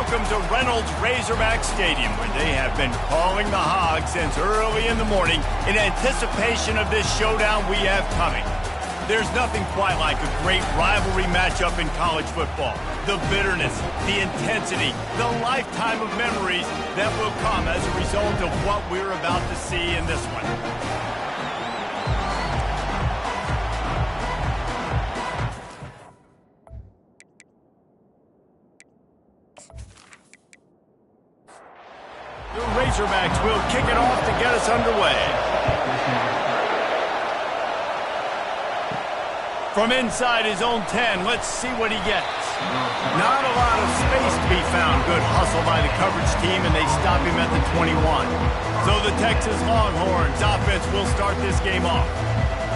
welcome to Reynolds Razorback Stadium, where they have been calling the Hogs since early in the morning in anticipation of this showdown we have coming. There's nothing quite like a great rivalry matchup in college football. The bitterness, the intensity, the lifetime of memories that will come as a result of what we're about to see in this one. The Razorbacks will kick it off to get us underway. From inside his own 10, let's see what he gets. Not a lot of space to be found. Good hustle by the coverage team, and they stop him at the 21. So the Texas Longhorns offense will start this game off.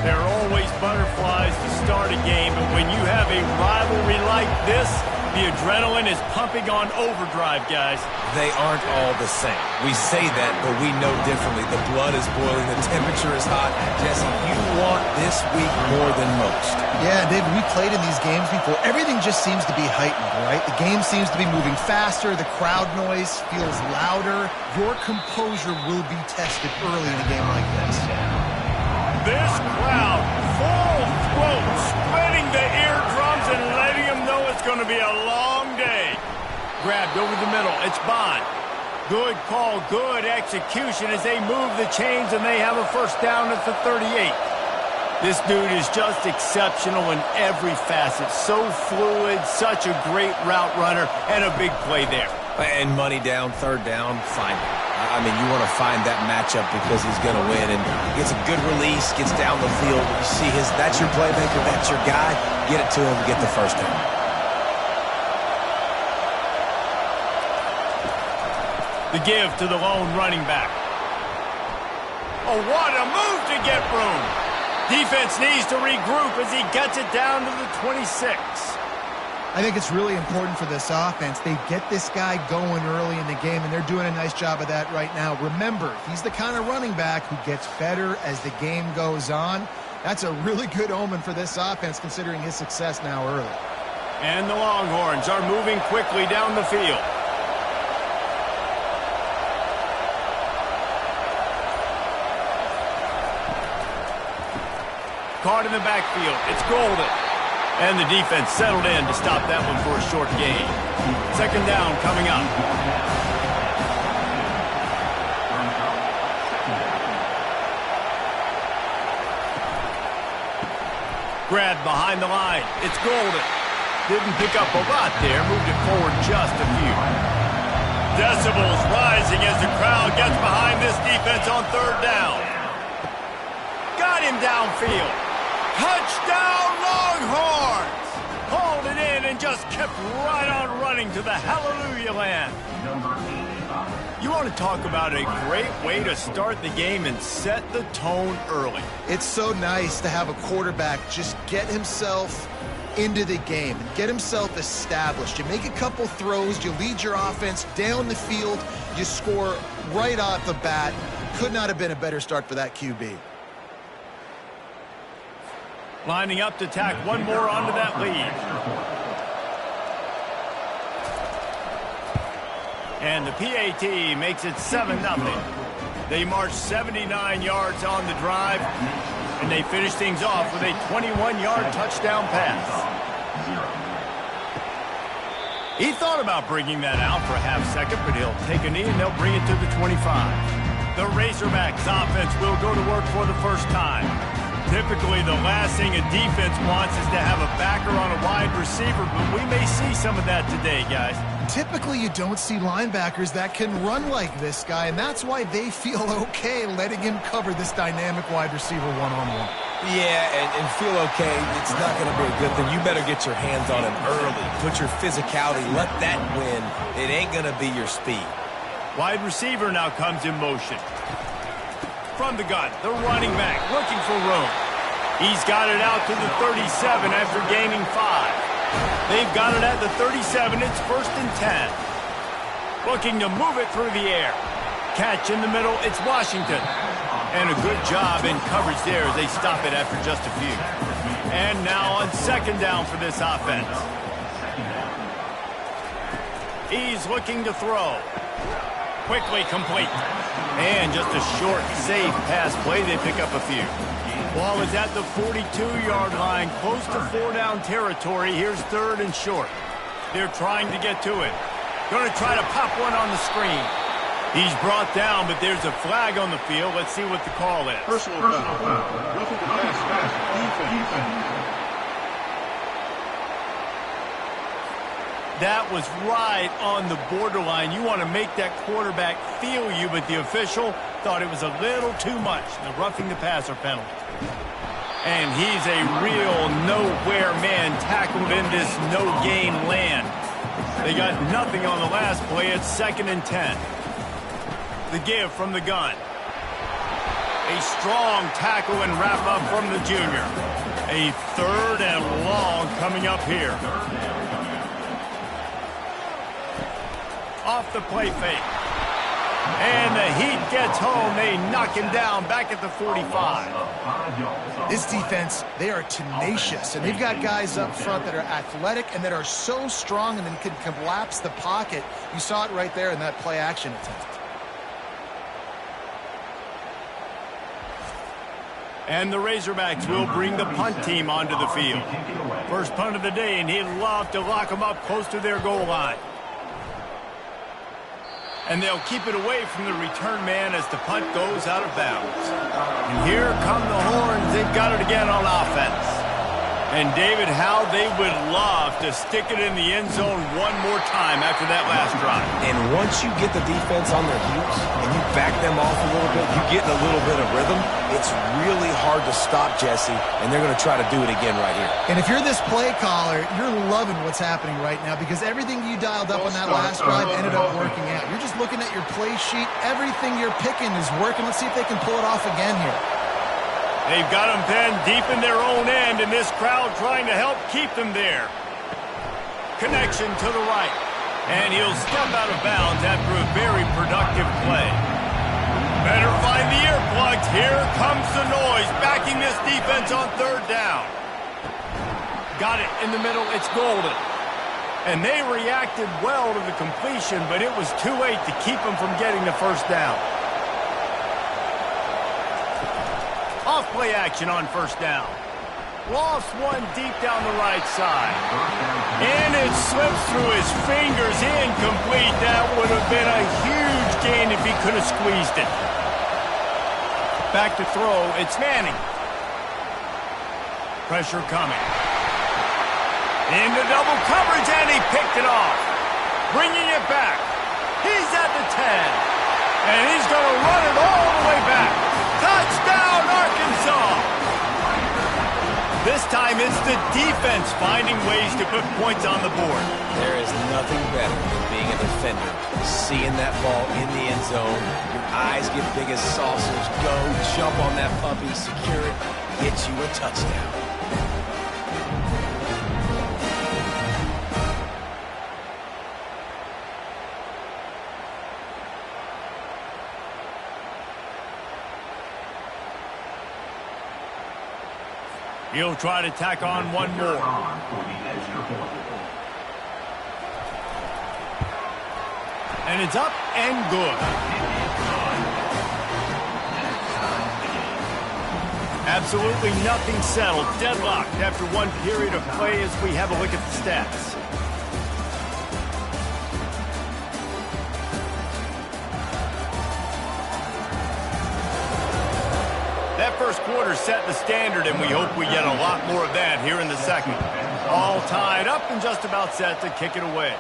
There are always butterflies to start a game, but when you have a rivalry like this, the adrenaline is pumping on overdrive, guys. They aren't all the same. We say that, but we know differently. The blood is boiling. The temperature is hot. Jesse, you want this week more than most. Yeah, David, we played in these games before. Everything just seems to be heightened, right? The game seems to be moving faster. The crowd noise feels louder. Your composure will be tested early in a game like this. This crowd, full throat, spreading the eardrums and letting them know it's going to be a long day. Grabbed over the middle. It's Bond. Good call, good execution as they move the chains and they have a first down at the 38. This dude is just exceptional in every facet. So fluid, such a great route runner, and a big play there. And money down, third down, find him. I mean, you want to find that matchup because he's going to win. And gets a good release, gets down the field. You see that's your playmaker, that's your guy. Get it to him, get the first down. The give to the lone running back. Oh, what a move to get room. Defense needs to regroup as he gets it down to the 26. I think it's really important for this offense. They get this guy going early in the game, and they're doing a nice job of that right now. Remember, he's the kind of running back who gets better as the game goes on. That's a really good omen for this offense, considering his success now early. And the Longhorns are moving quickly down the field. Caught in the backfield. It's Golden. And the defense settled in to stop that one for a short gain. Second down coming up. Grabbed behind the line. It's Golden. Didn't pick up a lot there. Moved it forward just a few. Decibels rising as the crowd gets behind this defense on third down. Got him downfield. Touchdown, Longhorns! Hauled it in and just kept right on running to the hallelujah land. You want to talk about a great way to start the game and set the tone early. It's so nice to have a quarterback just get himself into the game and get himself established. You make a couple throws, you lead your offense down the field, you score right off the bat. Could not have been a better start for that QB. Lining up to tack one more onto that lead. And the PAT makes it 7-0. They march 79 yards on the drive, and they finish things off with a 21-yard touchdown pass. He thought about bringing that out for a half second, but he'll take a knee and they'll bring it to the 25. The Razorbacks offense will go to work for the first time. Typically, the last thing a defense wants is to have a backer on a wide receiver, but we may see some of that today, guys. Typically, you don't see linebackers that can run like this guy, and that's why they feel okay letting him cover this dynamic wide receiver one-on-one. Yeah, and feel okay. It's not going to be a good thing. You better get your hands on him early. Put your physicality. Let that win. It ain't going to be your speed. Wide receiver now comes in motion. From the gun, the running back looking for room. He's got it out to the 37 after gaining 5. They've got it at the 37. It's 1st and 10. Looking to move it through the air. Catch in the middle. It's Washington. And a good job in coverage there as they stop it after just a few. And now on second down for this offense. He's looking to throw. Quickly complete. And just a short, safe pass play. They pick up a few. Ball is at the 42-yard line, close to 4-down territory. Here's 3rd and short. They're trying to get to it. Going to try to pop one on the screen. He's brought down, but there's a flag on the field. Let's see what the call is. Personal foul. Roughing the passer. Defense. That was right on the borderline. You want to make that quarterback feel you, but the official thought it was a little too much. The roughing the passer penalty. And he's a real nowhere man tackled in this no-gain land. They got nothing on the last play. It's 2nd and 10. The give from the gun. A strong tackle and wrap-up from the junior. A 3rd and long coming up here. Off the play fake. And the Heat gets home. They knock him down back at the 45. This defense, they are tenacious, and they've got guys up front that are athletic and that are so strong and then can collapse the pocket. You saw it right there in that play action attempt. And the Razorbacks will bring the punt team onto the field. First punt of the day, and he'd love to lock them up close to their goal line. And they'll keep it away from the return man as the punt goes out of bounds. And here come the Horns. They've got it again on offense. And David, how they would love to stick it in the end zone one more time after that last drive. And once you get the defense on their heels and you back them off a little bit, you get in a little bit of rhythm, it's really hard to stop, Jesse, and they're going to try to do it again right here. And if you're this play caller, you're loving what's happening right now because everything you dialed up on that last drive ended up working out. You're just looking at your play sheet. Everything you're picking is working. Let's see if they can pull it off again here. They've got them pinned deep in their own end, and this crowd trying to help keep them there. Connection to the right. And he'll step out of bounds after a very productive play. Better find the earplugs. Here comes the noise, backing this defense on 3rd down. Got it in the middle. It's golden. And they reacted well to the completion, but it was too late to keep them from getting the 1st down. Off play action on 1st down. Lost one deep down the right side. And it slips through his fingers, incomplete. That would have been a huge gain if he could have squeezed it. Back to throw, it's Manning. Pressure coming. Into double coverage, and he picked it off. Bringing it back. He's at the 10. And he's going to run it all the way back. Touchdown, Arkansas! This time it's the defense finding ways to put points on the board. There is nothing better than being a defender. Seeing that ball in the end zone, your eyes get big as saucers. Go, jump on that puppy, secure it, get you a touchdown. He'll try to tack on one more. And it's up and good. Absolutely nothing settled. Deadlocked after one period of play as we have a look at the stats. That first quarter set the standard, and we hope we get a lot more of that here in the second. All tied up and just about set to kick it away.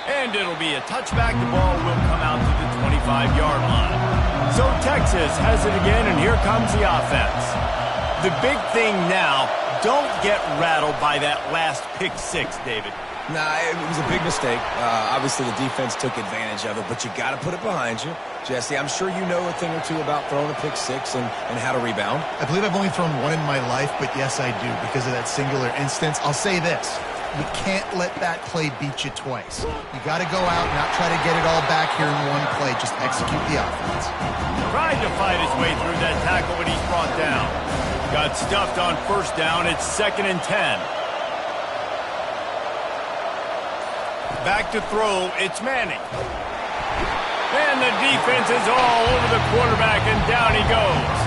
And it'll be a touchback. The ball will come out to the 25-yard line. So Texas has it again, and here comes the offense. The big thing now, don't get rattled by that last pick six, David. Nah, it was a big mistake. Obviously, the defense took advantage of it, but you got to put it behind you. Jesse, I'm sure you know a thing or two about throwing a pick six and how to rebound. I believe I've only thrown one in my life, but yes, I do because of that singular instance. I'll say this. You can't let that play beat you twice. You got to go out and not try to get it all back here in one play. Just execute the offense. Tried to fight his way through that tackle, but he's brought down. Got stuffed on 1st down. It's 2nd and 10. Back to throw, it's Manning. And the defense is all over the quarterback, and down he goes.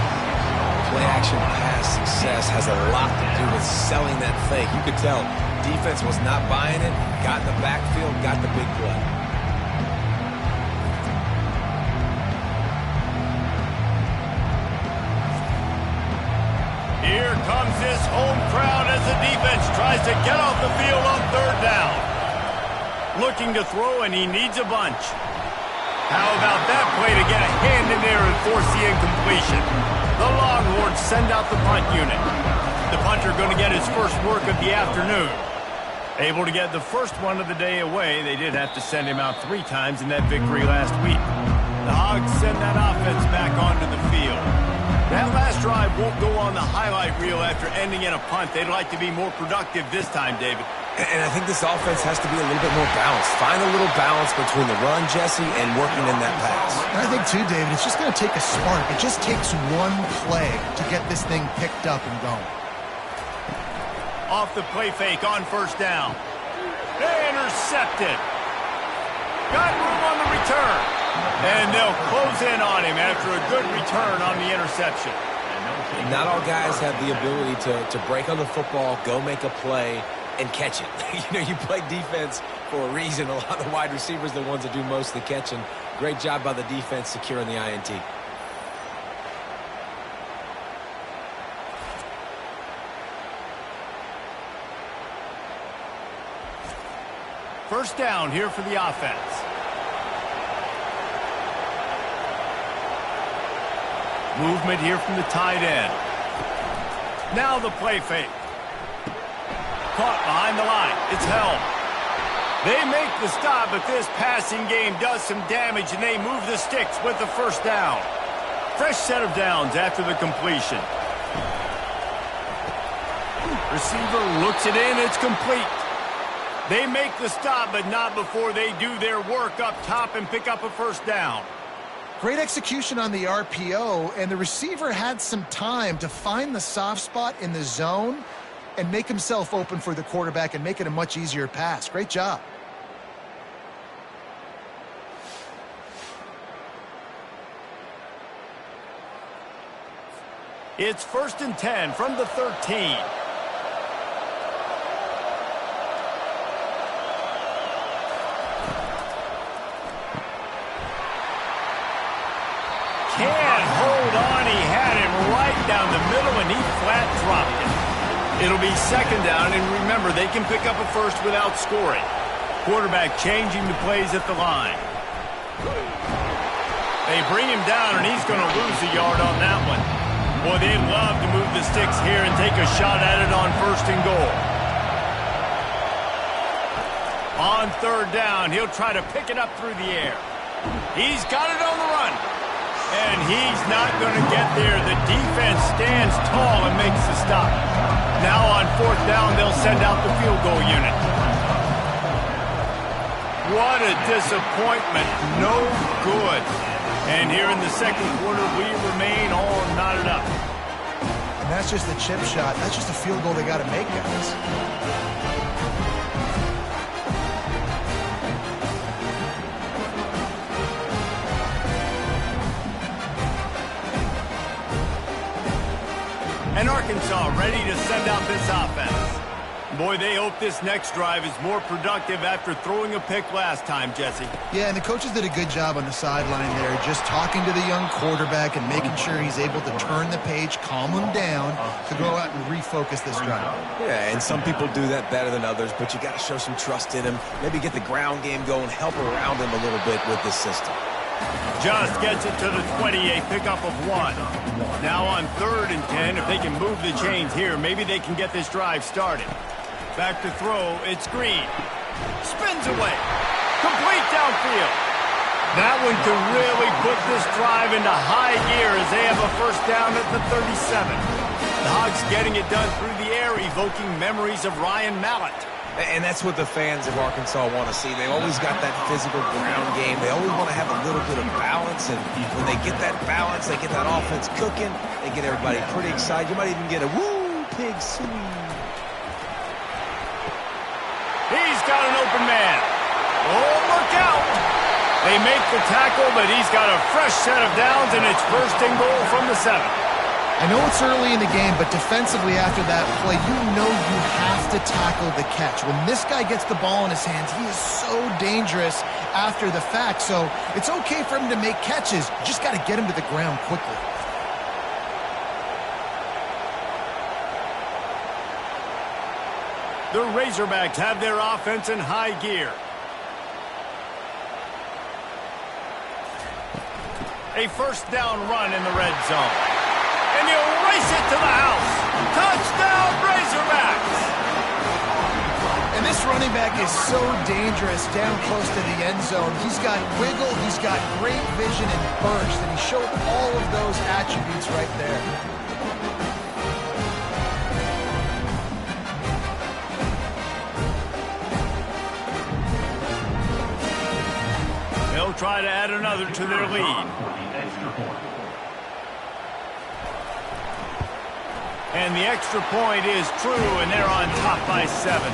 Play-action pass success has a lot to do with selling that fake. You could tell defense was not buying it, got in the backfield, got the big play. Here comes this home crowd as the defense tries to get off the field on third down. Looking to throw, and he needs a bunch. How about that play to get a hand in there and force the incompletion? The Longhorns send out the punt unit. The punter going to get his first work of the afternoon. Able to get the first one of the day away. They did have to send him out 3 times in that victory last week. The Hogs send that offense back onto the field. That last drive won't go on the highlight reel after ending in a punt. They'd like to be more productive this time, David. And I think this offense has to be a little bit more balanced. Find a little balance between the run, Jesse, and working in that pass. And I think, too, David, it's just going to take a spark. It just takes one play to get this thing picked up and going. Off the play fake on first down. Intercepted. Got room on the return. And they'll close in on him after a good return on the interception. Not all guys have the ability to break on the football, go make a play, and catch it. You play defense for a reason. A lot of the wide receivers are the ones that do most of the catching. Great job by the defense securing the INT. First down here for the offense. Movement here from the tight end. Now the play fake. Caught behind the line. It's held. They make the stop, but this passing game does some damage, and they move the sticks with the first down. Fresh set of downs after the completion. Receiver looks it in. It's complete. They make the stop, but not before they do their work up top and pick up a first down. Great execution on the RPO, and the receiver had some time to find the soft spot in the zone and make himself open for the quarterback and make it a much easier pass. Great job. It's 1st and 10 from the 13. Can't hold on. He had it right down the middle, and he flat dropped it. It'll be second down, and remember, they can pick up a first without scoring. Quarterback changing the plays at the line. They bring him down, and he's going to lose a yard on that one. Boy, they'd love to move the sticks here and take a shot at it on 1st and goal. On 3rd down, he'll try to pick it up through the air. He's got it on the run. And he's not going to get there. The defense stands tall and makes the stop. Now on 4th down, they'll send out the field goal unit. What a disappointment. No good. And here in the second quarter, we remain all knotted up. And that's just a chip shot. That's just a field goal they got to make, guys. And Arkansas ready to send out this offense. Boy, they hope this next drive is more productive after throwing a pick last time, Jesse. Yeah, and the coaches did a good job on the sideline there, just talking to the young quarterback and making sure he's able to turn the page, calm him down, to go out and refocus this drive. Yeah, and some people do that better than others, but you got to show some trust in him. Maybe get the ground game going, help around him a little bit with this system. Just gets it to the 28, pickup of 1. Now on 3rd and 10, if they can move the chains here, maybe they can get this drive started. Back to throw, it's Green. Spins away. Complete downfield. That one could really put this drive into high gear as they have a first down at the 37. The Hogs getting it done through the air, evoking memories of Ryan Mallett. And that's what the fans of Arkansas want to see. They've always got that physical ground game. They always want to have a little bit of balance. And when they get that balance, they get that offense cooking, they get everybody pretty excited. You might even get a woo, pig sweep. He's got an open man. They make the tackle, but he's got a fresh set of downs, and it's first and goal from the 7. I know it's early in the game, but defensively after that play, you know you have to tackle the catch. When this guy gets the ball in his hands, he is so dangerous after the fact. So it's okay for him to make catches. You just got to get him to the ground quickly. The Razorbacks have their offense in high gear. A first down run in the red zone. And he'll race it to the house. Touchdown, Razorbacks! And this running back is so dangerous down close to the end zone. He's got wiggle, he's got great vision and burst, and he showed all of those attributes right there. They'll try to add another to their lead. And the extra point is true, and they're on top by 7.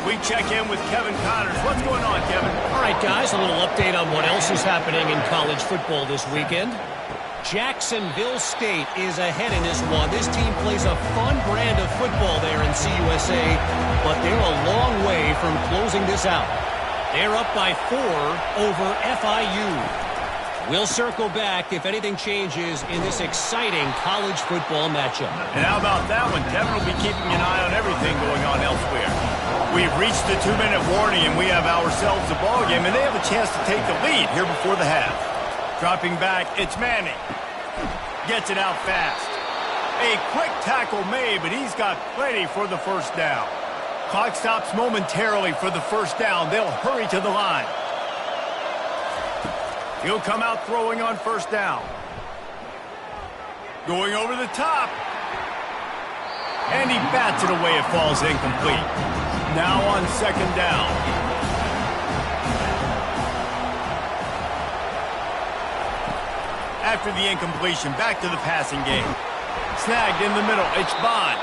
We check in with Kevin Connors. What's going on, Kevin? All right, guys, a little update on what else is happening in college football this weekend. Jacksonville State is ahead in this one. This team plays a fun brand of football there in CUSA, but they're a long way from closing this out. They're up by 4 over FIU. We'll circle back if anything changes in this exciting college football matchup. And how about that one? Kevin will be keeping an eye on everything going on elsewhere. We've reached the 2-minute warning, and we have ourselves a ball game, and they have a chance to take the lead here before the half. Dropping back, it's Manning. Gets it out fast. A quick tackle made, but he's got plenty for the first down. Clock stops momentarily for the first down. They'll hurry to the line. He'll come out throwing on first down. Going over the top. And he bats it away. It falls incomplete. Now on second down. After the incompletion, back to the passing game. Snagged in the middle. It's Bond.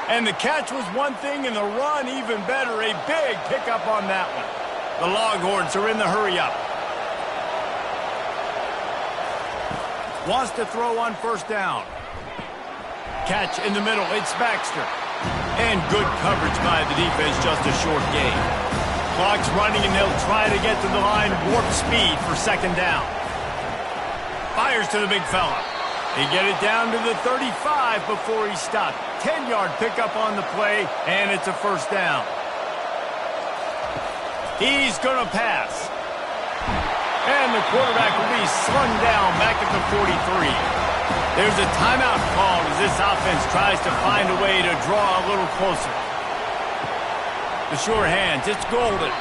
And the catch was one thing, and the run even better. A big pickup on that one. The Longhorns are in the hurry-up. Wants to throw on first down. Catch in the middle. It's Baxter. And good coverage by the defense, just a short gain. Clock's running, and they'll try to get to the line. Warp speed for second down. Fires to the big fella. They get it down to the 35 before he stopped. 10-yard pickup on the play, and it's a first down. He's going to pass. And the quarterback will be slung down back at the 43. There's a timeout called as this offense tries to find a way to draw a little closer. The sure hands, it's Golden.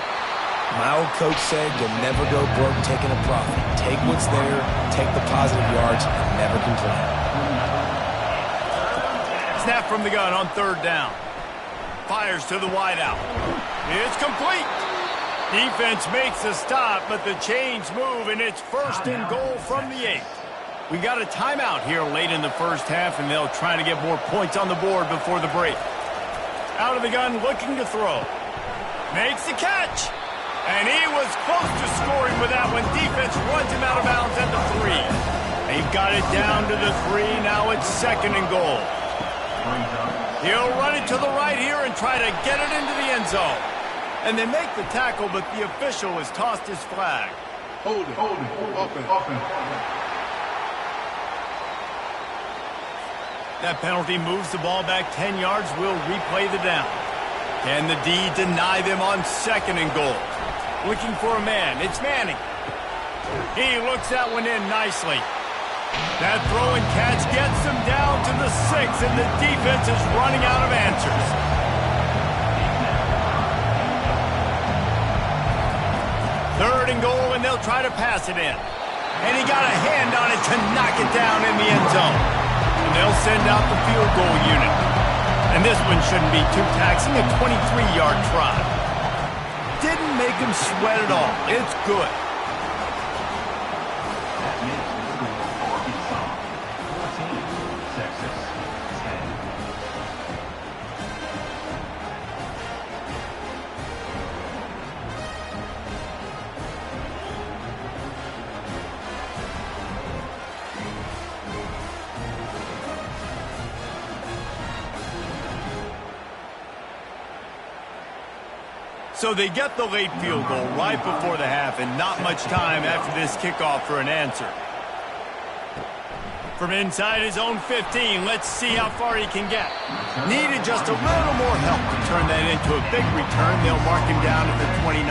My old coach said you'll never go broke taking a profit. Take what's there, take the positive yards, and never complain. Snap from the gun on third down. Fires to the wideout. It's complete. Defense makes a stop, but the chains move, and it's first and goal from the 8. We got a timeout here late in the first half, and they'll try to get more points on the board before the break. Out of the gun, looking to throw. Makes the catch. And he was close to scoring with that one. Defense runs him out of bounds at the 3. They've got it down to the 3. Now it's second and goal. He'll run it to the right here and try to get it into the end zone. And they make the tackle, but the official has tossed his flag. Hold it. Offense. That penalty moves the ball back 10 yards. We'll replay the down. Can the D deny them on second and goal? Looking for a man. It's Manning. He looks that one in nicely. That throw and catch gets them down to the 6, and the defense is running out of answers. Third and goal, and they'll try to pass it in. And he got a hand on it to knock it down in the end zone. And they'll send out the field goal unit. And this one shouldn't be too taxing, a 23-yard try. Didn't make him sweat at all. It's good. So they get the late field goal right before the half and not much time after this kickoff for an answer. From inside his own 15, let's see how far he can get. Needed just a little more help to turn that into a big return. They'll mark him down at the 29.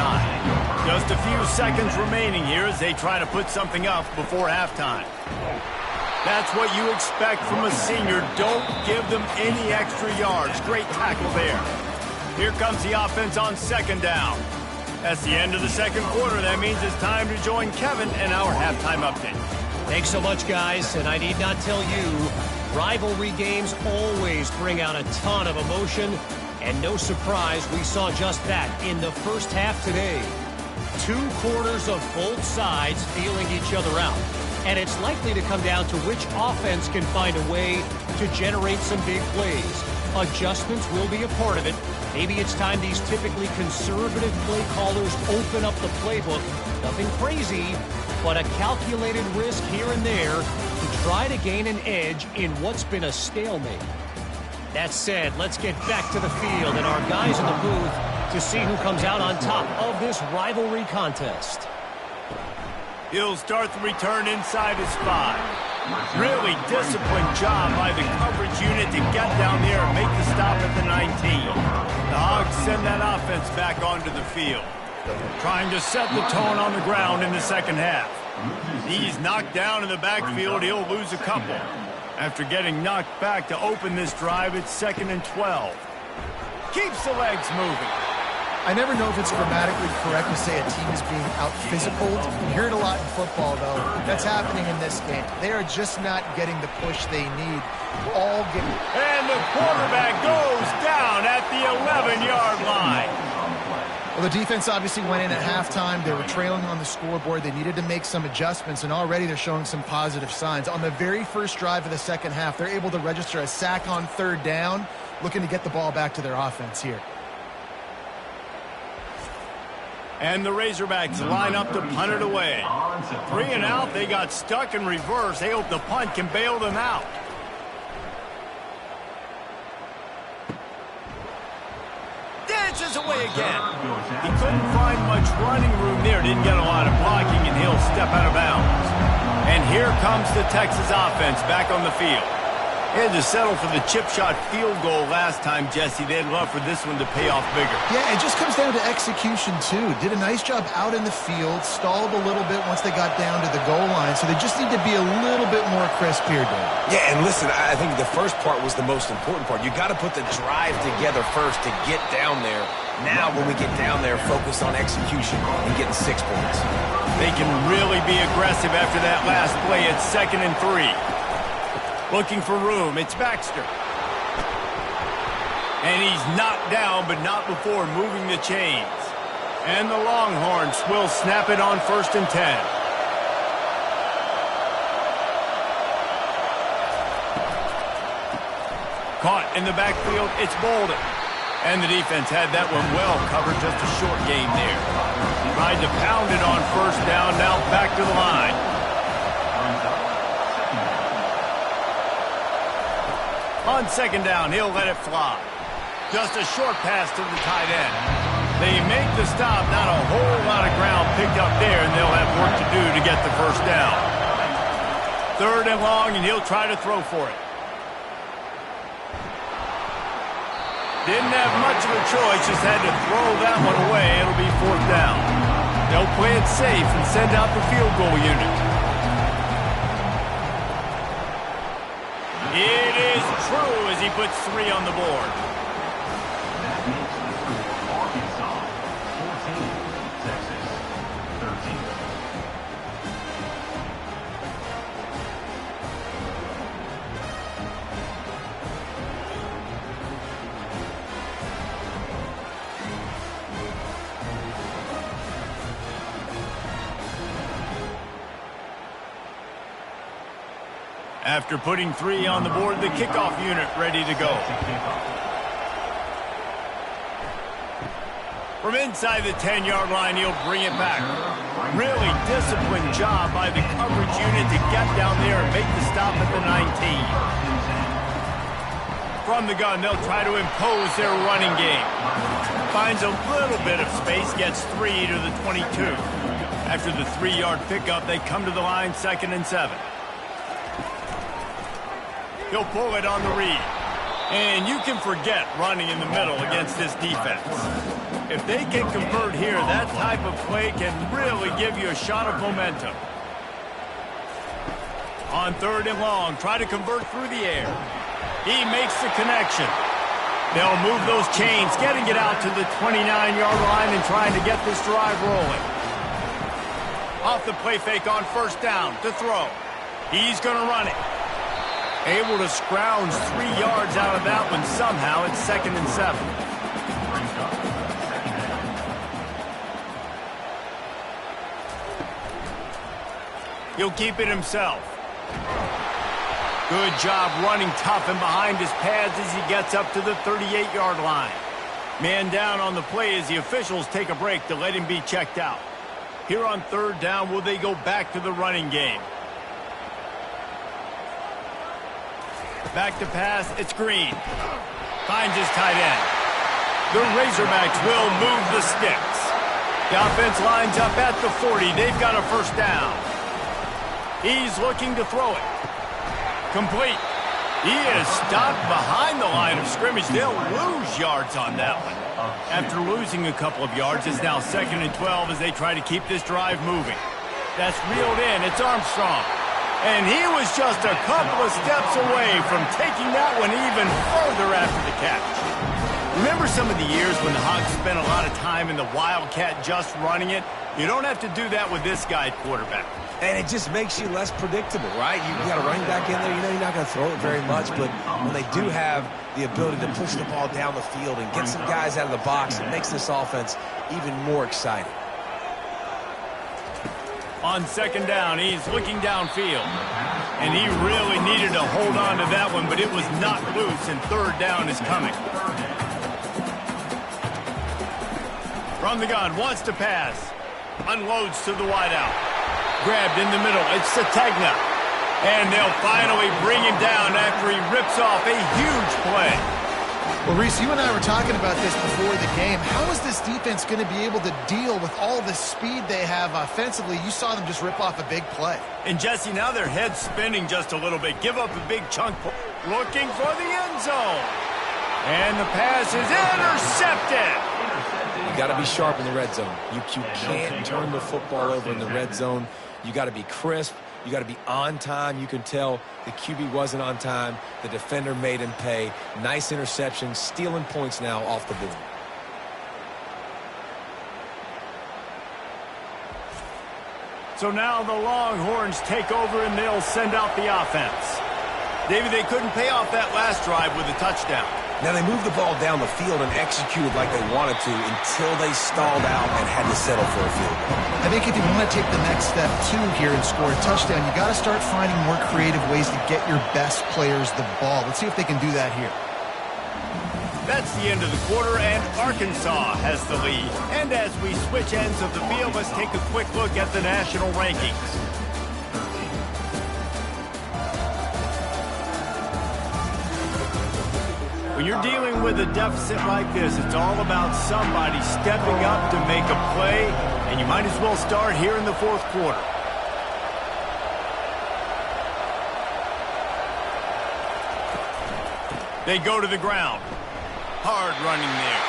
Just a few seconds remaining here as they try to put something up before halftime. That's what you expect from a senior. Don't give them any extra yards. Great tackle there. Here comes the offense on second down. That's the end of the second quarter. That means it's time to join Kevin and our halftime update. Thanks so much, guys, and I need not tell you, rivalry games always bring out a ton of emotion, and no surprise we saw just that in the first half today. 2 quarters of both sides feeling each other out, and it's likely to come down to which offense can find a way to generate some big plays. Adjustments will be a part of it. Maybe it's time these typically conservative play callers open up the playbook. Nothing crazy, but a calculated risk here and there to try to gain an edge in what's been a stalemate. That said, let's get back to the field and our guys in the booth to see who comes out on top of this rivalry contest. He'll start the return inside his 5. Really disciplined job by the coverage unit to get down there and make the stop at the 19. The Hogs send that offense back onto the field, trying to set the tone on the ground in the second half. He's knocked down in the backfield. He'll lose a couple. After getting knocked back to open this drive, it's 2nd and 12. Keeps the legs moving. I never know if it's grammatically correct to say a team is being out-physicaled. You hear it a lot in football, though. That's happening in this game. They are just not getting the push they need. And the quarterback goes down at the 11-yard line. Well, the defense obviously went in at halftime. They were trailing on the scoreboard. They needed to make some adjustments, and already they're showing some positive signs. On the very first drive of the second half, they're able to register a sack on 3rd down, looking to get the ball back to their offense here. And the Razorbacks line up to punt it away. 3 and out, they got stuck in reverse. They hope the punt can bail them out. Dances away again. He couldn't find much running room there. Didn't get a lot of blocking, and he'll step out of bounds. And here comes the Texas offense back on the field. They had to settle for the chip shot field goal last time, Jesse. They'd love for this one to pay off bigger. Yeah, it just comes down to execution, too. Did a nice job out in the field, stalled a little bit once they got down to the goal line, so they just need to be a little bit more crisp here, Dave. Yeah, and listen, I think the first part was the most important part. You got to put the drive together first to get down there. Now, when we get down there, focus on execution and getting 6 points. They can really be aggressive after that last play. It's 2nd and 3. Looking for room, it's Baxter. And he's knocked down, but not before moving the chains. And the Longhorns will snap it on 1st and 10. Caught in the backfield, it's Bolden. And the defense had that one well covered, just a short game there. Tried to pound it on 1st down, now back to the line. On 2nd down, he'll let it fly. Just a short pass to the tight end. They make the stop, not a whole lot of ground picked up there, and they'll have work to do to get the 1st down. 3rd and long, and he'll try to throw for it. Didn't have much of a choice, just had to throw that one away. It'll be 4th down. They'll play it safe and send out the field goal unit. It is true as he puts 3 on the board. That makes the score Arkansas 14, Texas 13. After putting 3 on the board, the kickoff unit ready to go. From inside the 10-yard line, he'll bring it back. Really disciplined job by the coverage unit to get down there and make the stop at the 19. From the gun, they'll try to impose their running game. Finds a little bit of space, gets 3 to the 22. After the 3-yard pickup, they come to the line, 2nd and 7. He'll pull it on the read. And you can forget running in the middle against this defense. If they can convert here, that type of play can really give you a shot of momentum. On 3rd and long, try to convert through the air. He makes the connection. They'll move those chains, getting it out to the 29-yard line and trying to get this drive rolling. Off the play fake on 1st down to throw. He's going to run it. Able to scrounge 3 yards out of that one somehow. It's 2nd and 7. He'll keep it himself. Good job running tough and behind his pads as he gets up to the 38-yard line. Man down on the play as the officials take a break to let him be checked out. Here on 3rd down, will they go back to the running game? Back to pass, it's Green. Finds his tight end. The Razorbacks will move the sticks. The offense lines up at the 40. They've got a 1st down. He's looking to throw it. Complete. He is stopped behind the line of scrimmage. They'll lose yards on that one. After losing a couple of yards, it's now 2nd and 12 as they try to keep this drive moving. That's reeled in. It's Armstrong. And he was just a couple of steps away from taking that one even further after the catch. Remember some of the years when the Hawks spent a lot of time in the Wildcat just running it? You don't have to do that with this guy at quarterback. And it just makes you less predictable, right? You got a running back in there. You know you're not going to throw it very much, but when they do have the ability to push the ball down the field and get some guys out of the box, it makes this offense even more exciting. On 2nd down, he's looking downfield. And he really needed to hold on to that one, but it was not loose, and 3rd down is coming. From the gun, wants to pass. Unloads to the wideout. Grabbed in the middle, it's Sategna. And they'll finally bring him down after he rips off a huge play. Well, Reese, you and I were talking about this before the game. How is this defense going to be able to deal with all the speed they have offensively? You saw them just rip off a big play. And, Jesse, now their head's spinning just a little bit. Give up a big chunk. Looking for the end zone. And the pass is intercepted. You got to be sharp in the red zone. You can't turn the football over in the red zone. You got to be crisp. You got to be on time. You can tell the QB wasn't on time. The defender made him pay. Nice interception, stealing points now off the board. So now the Longhorns take over and they'll send out the offense. David, they couldn't pay off that last drive with a touchdown. Now they moved the ball down the field and executed like they wanted to until they stalled out and had to settle for a field goal. I think if you want to take the next step, too, here and score a touchdown, you got to start finding more creative ways to get your best players the ball. Let's see if they can do that here. That's the end of the quarter, and Arkansas has the lead. And as we switch ends of the field, let's take a quick look at the national rankings. When you're dealing with a deficit like this, it's all about somebody stepping up to make a play, and you might as well start here in the 4th quarter. They go to the ground. Hard running there.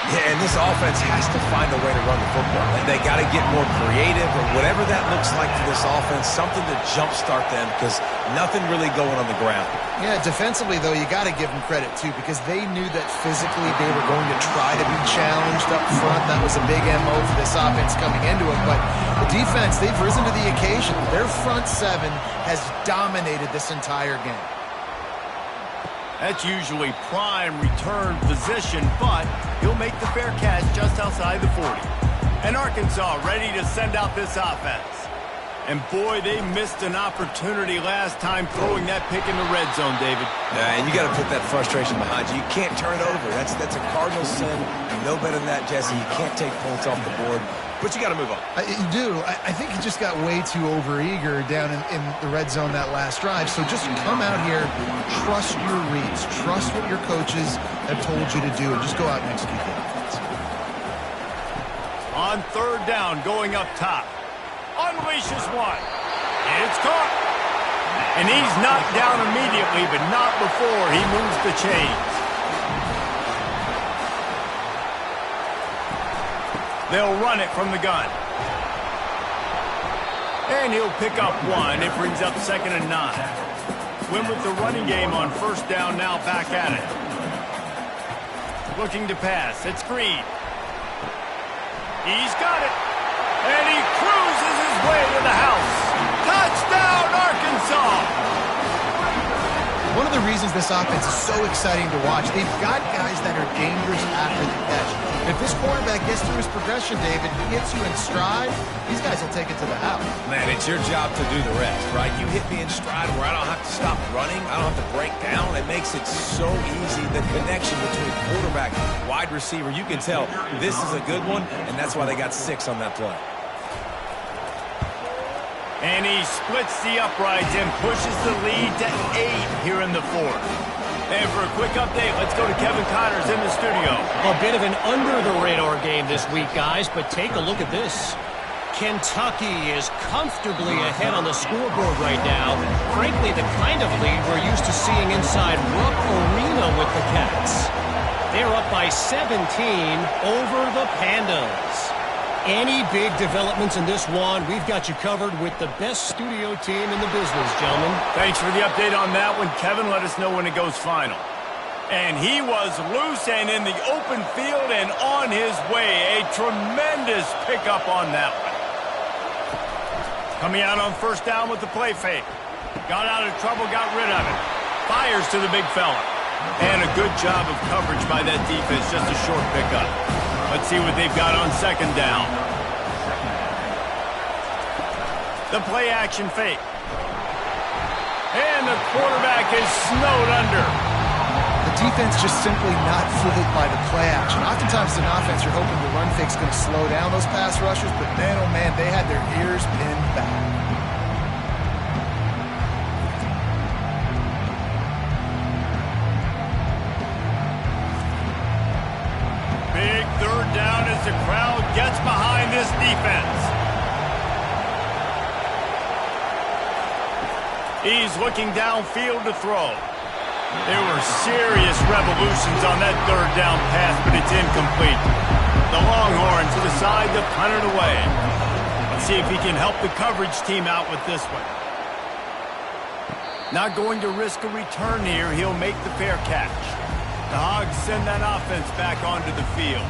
Yeah, and this offense has to find a way to run the football. And they got to get more creative or whatever that looks like for this offense, something to jumpstart them because nothing really going on the ground. Yeah, defensively, though, you got to give them credit, too, because they knew that physically they were going to try to be challenged up front. That was a big MO for this offense coming into it. But the defense, they've risen to the occasion. Their front 7 has dominated this entire game. That's usually prime return position, but he'll make the fair catch just outside the 40. And Arkansas ready to send out this offense. And boy, they missed an opportunity last time throwing that pick in the red zone, David. And you got to put that frustration behind you. You can't turn it over. That's a Cardinal sin. You know better than that, Jesse. You can't take points off the board. but you got to move on. You do. I think he just got way too overeager down in the red zone that last drive. So just come out here, trust your reads, trust what your coaches have told you to do, and just go out and execute the offense. On third down, going up top. Unleashes one. It's caught. And he's knocked down immediately, but not before he moves the chains. They'll run it from the gun. And he'll pick up one. It brings up 2nd and 9. Win with the running game on first down, now back at it. Looking to pass. It's Green. He's got it. And he cruises his way to the house. Touchdown, Arkansas! One of the reasons this offense is so exciting to watch, they've got guys that are dangerous after the catch. If this quarterback gets through his progression, David, hits you in stride, these guys will take it to the house. Man, it's your job to do the rest, right? You hit me in stride where I don't have to stop running. I don't have to break down. It makes it so easy. The connection between quarterback and wide receiver, you can tell this is a good one, and that's why they got 6 on that play. And he splits the uprights and pushes the lead to 8 here in the 4th. And for a quick update, let's go to Kevin Connors in the studio. A bit of an under-the-radar game this week, guys, but take a look at this. Kentucky is comfortably ahead on the scoreboard right now. Frankly, the kind of lead we're used to seeing inside Rupp Arena with the Cats. They're up by 17 over the Pandas. Any big developments in this one, we've got you covered with the best studio team in the business, gentlemen. Thanks for the update on that one. Kevin, let us know when it goes final. And he was loose and in the open field and on his way. A tremendous pickup on that one. Coming out on first down with the play fake. Got out of trouble, got rid of it. Fires to the big fella. And a good job of coverage by that defense, just a short pickup. Let's see what they've got on 2nd down. The play action fake. And the quarterback is snowed under. The defense just simply not fooled by the play action. Oftentimes as an offense, you're hoping the run fake's going to slow down those pass rushers, but man, oh man, they had their ears pinned back. Big third down as the crowd gets behind this defense. He's looking downfield to throw. There were serious revolutions on that third down pass, but it's incomplete. The Longhorns decide to punt it away. Let's see if he can help the coverage team out with this one. Not going to risk a return here. He'll make the fair catch. The Hogs send that offense back onto the field.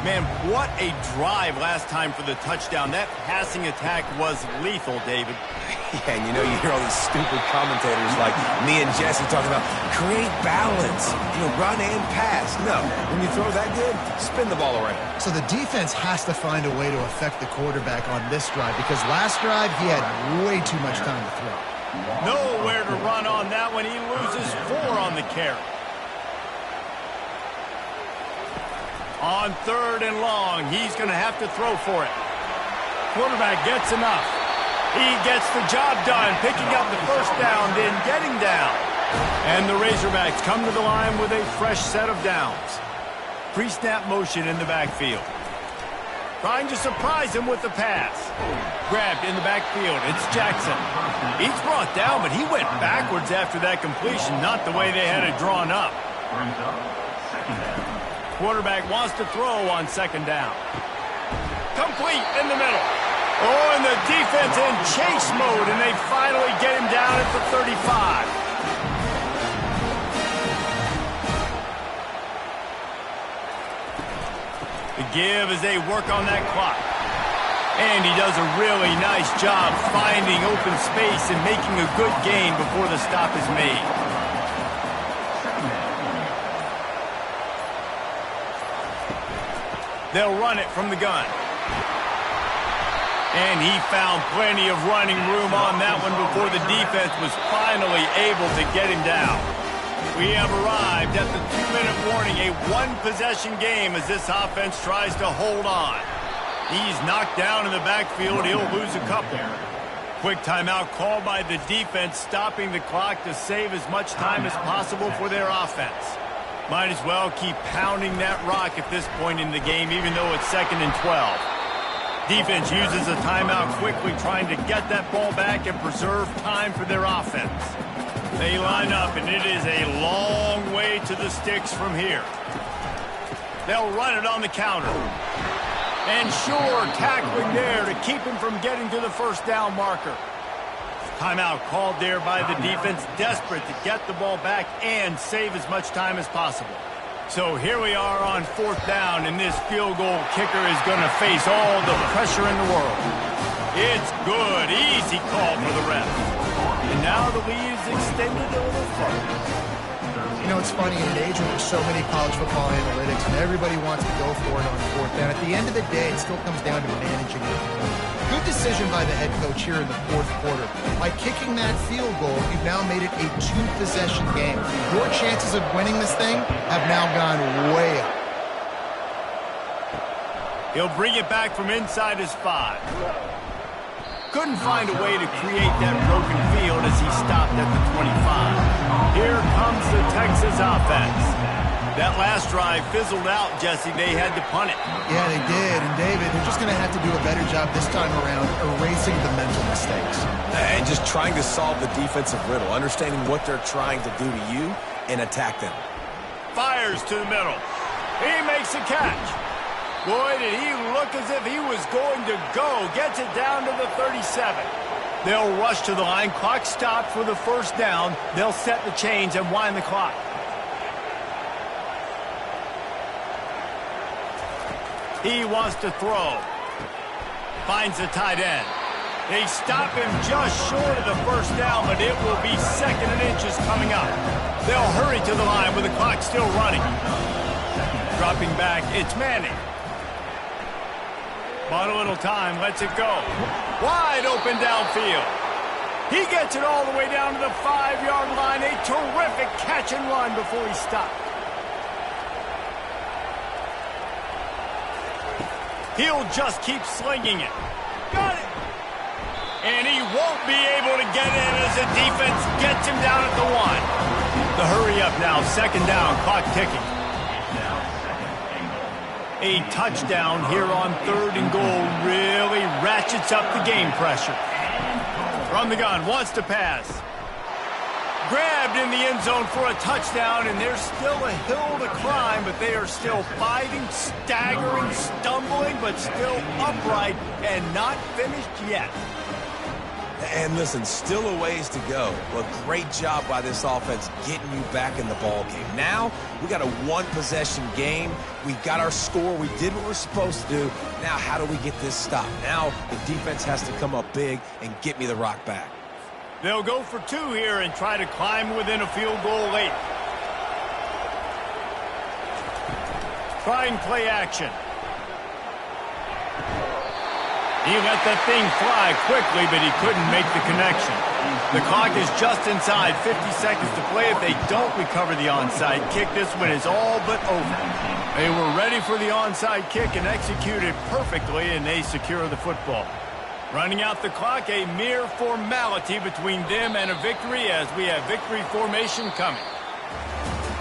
Man, what a drive last time for the touchdown. That passing attack was lethal, David. Yeah, and you know, you hear all these stupid commentators like me and Jesse talking about create balance, run and pass. No, when you throw that good, spin the ball around. So the defense has to find a way to affect the quarterback on this drive because last drive he had way too much time to throw. Nowhere to run on that one. He loses 4 on the carry. On 3rd and long, he's going to have to throw for it. Quarterback gets enough. He gets the job done, picking up the first down, then getting down. And the Razorbacks come to the line with a fresh set of downs. Pre-snap motion in the backfield. Trying to surprise him with the pass. Grabbed in the backfield. It's Jackson. He's brought down, but he went backwards after that completion, not the way they had it drawn up. Quarterback wants to throw on 2nd down. Complete in the middle. Oh, and the defense in chase mode, and they finally get him down at the 35. The give as they work on that clock. And he does a really nice job finding open space and making a good gain before the stop is made. They'll run it from the gun. And he found plenty of running room on that one before the defense was finally able to get him down. We have arrived at the 2-minute warning, a one-possession game as this offense tries to hold on. He's knocked down in the backfield. He'll lose a couple. Quick timeout called by the defense, stopping the clock to save as much time as possible for their offense. Might as well keep pounding that rock at this point in the game, even though it's 2nd and 12. Defense uses a timeout quickly, trying to get that ball back and preserve time for their offense. They line up, and it is a long way to the sticks from here. They'll run it on the counter. And sure, tackling there to keep him from getting to the first down marker. Timeout called there by the defense, desperate to get the ball back and save as much time as possible. So here we are on 4th down, and this field goal kicker is going to face all the pressure in the world. It's good. Easy call for the ref. And now the lead is extended a little further. You know, it's funny, in an age where there's so many college football analytics and everybody wants to go for it on 4th down, at the end of the day, it still comes down to managing it. Good decision by the head coach here in the 4th quarter. By kicking that field goal, you've now made it a 2-possession game. Your chances of winning this thing have now gone way up. He'll bring it back from inside his 5. Couldn't find a way to create that broken field as he stopped at the 25. Here comes the Texas offense. That last drive fizzled out, Jesse. They had to punt it. Yeah, they did. And, David, they're just going to have to do a better job this time around erasing the mental mistakes. And just trying to solve the defensive riddle, understanding what they're trying to do to you and attack them. Fires to the middle. He makes a catch. Boy, did he look as if he was going to go. Gets it down to the 37. They'll rush to the line. Clock stopped for the first down. They'll set the chains and wind the clock. He wants to throw. Finds the tight end. They stop him just short of the first down, but it will be 2nd and inches coming up. They'll hurry to the line with the clock still running. Dropping back, it's Manning. Bought a little time, lets it go. Wide open downfield. He gets it all the way down to the 5-yard line. A terrific catch and run before he stopped. He'll just keep slinging it. Got it. And he won't be able to get in as the defense gets him down at the 1. The hurry up now, 2nd down, clock ticking. A touchdown here on 3rd and goal really ratchets up the game pressure. From the gun, wants to pass. Grabbed in the end zone for a touchdown, and there's still a hill to climb, but they are still fighting, staggering, stumbling, but still upright and not finished yet. And listen, still a ways to go. But great job by this offense getting you back in the ball game. Now, we got a 1-possession game. We got our score. We did what we're supposed to do. Now, how do we get this stopped? Now, the defense has to come up big and get me the rock back. They'll go for 2 here and try to climb within a field goal late. Trying play action. He let that thing fly quickly, but he couldn't make the connection. The clock is just inside 50 seconds to play. If they don't recover the onside kick, this one is all but over. They were ready for the onside kick and executed perfectly, and they secure the football. Running out the clock, a mere formality between them and a victory as we have victory formation coming.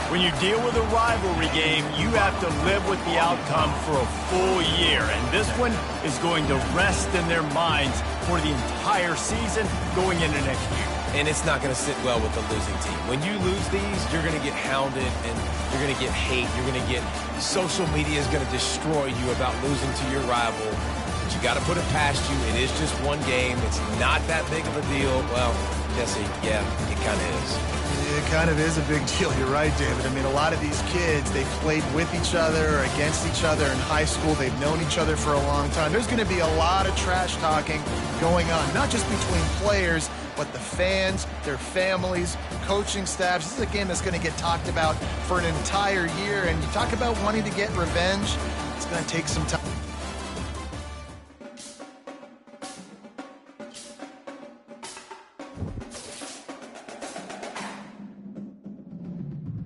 When you deal with a rivalry game, you have to live with the outcome for a full year. And this one is going to rest in their minds for the entire season going into next year. And it's not going to sit well with the losing team. When you lose these, you're going to get hounded and you're going to get hate. You're going to get social media is going to destroy you about losing to your rival. But you got to put it past you. It is just one game. It's not that big of a deal. Well, Jesse, yeah, it kind of is. It kind of is a big deal. You're right, David. I mean, a lot of these kids, they played with each other or against each other in high school. They've known each other for a long time. There's going to be a lot of trash talking going on, not just between players, but the fans, their families, coaching staffs. This is a game that's going to get talked about for an entire year. And you talk about wanting to get revenge, it's going to take some time.